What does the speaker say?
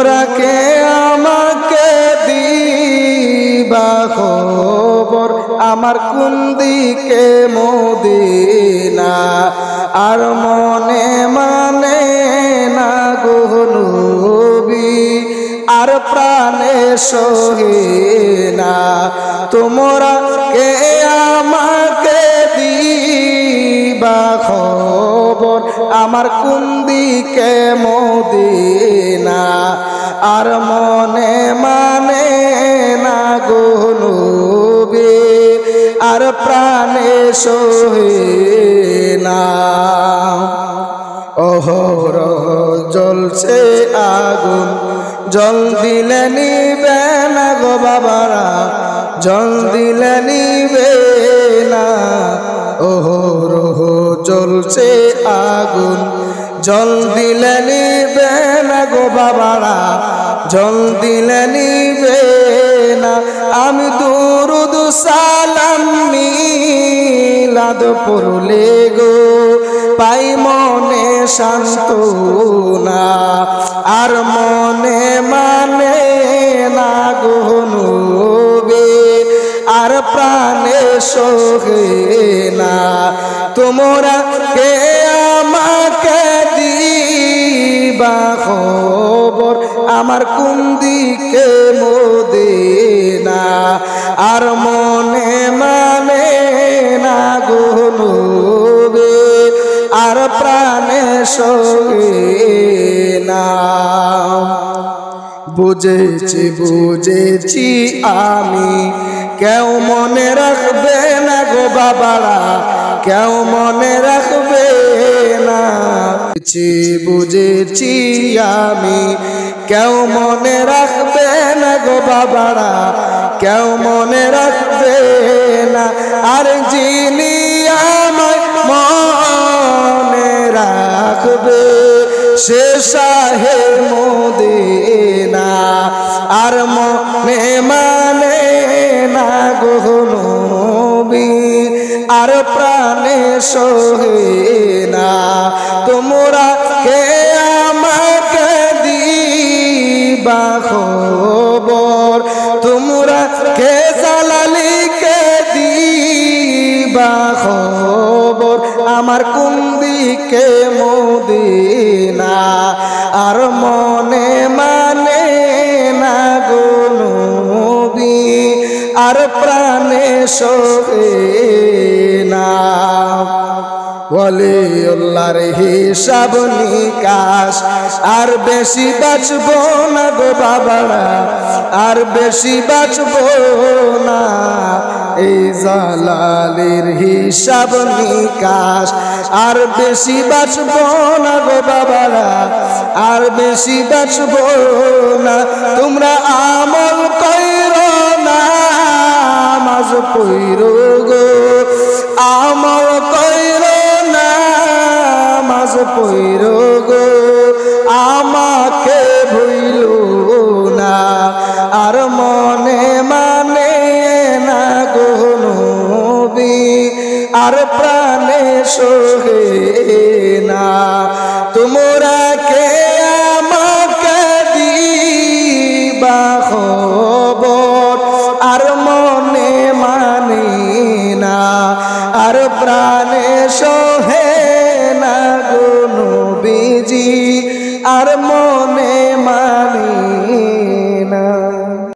তোমরা কে আমাকে দিবা খবর আমার কোন দিকে মদিনা আর মনে মানে না গো নবী আর প্রাণে সহে না তোমরা কে আমাকে দিবা খবর আমার কোন দিকে মদিনা আর মনে মানে না গো নবী আর প্রাণে সহে না অহরহ জ্বলছে আগুন জল দিলে নিবে না গো বাবারা জল দিলে নিবে না অহরহ জ্বলছে আগুন জল দিলে নিবে না গো বাবারা জল দিলে নিবে না আমি দুরুদ সালাম মিলাদ পড়লে গো পাই মনে সান্ত্বনা আর মনে মানে না গো নবী আর প্রাণে সহে না তোমরা কে আমাকে দিবা খবর আমার কোন দিকে মদিনা আর মনে মানে না গো নবী আর প্রাণে সহে না বুঝেছি আমি কেউ মনে রাখবে না গো বাবারা কেউ মনে রাখবে না বুঝেছি আমি কেউ মনে রাখবে না গো বাবারা কেউ মনে রাখবে না আর যিনি আমায় মনে রাখবে সে শাহে মদিনা আর মনে মানে না গো নবী আর প্রাণে সহে না তোমরা কে আমাকে দিবা খবর তোমরা কে জালালিকে দিবা খবর আমার কোন দিকে মদিনা আর মনে মানে না গো নবী আর প্রাণে সহে না ওয়ালিউল্লাহর হিসাব নিকাশ আর বেশি বাঁচব না গো বাবারা আর বেশি বাঁচব না এই জালালের হিসাব নিকাশ আর বেশি বাঁচব না গো বাবারা আর বেশি বাঁচব না তোমরা আমল কইরো না নামাজ পড়ো গো আমল কইরো না নামাজ পড়ো গো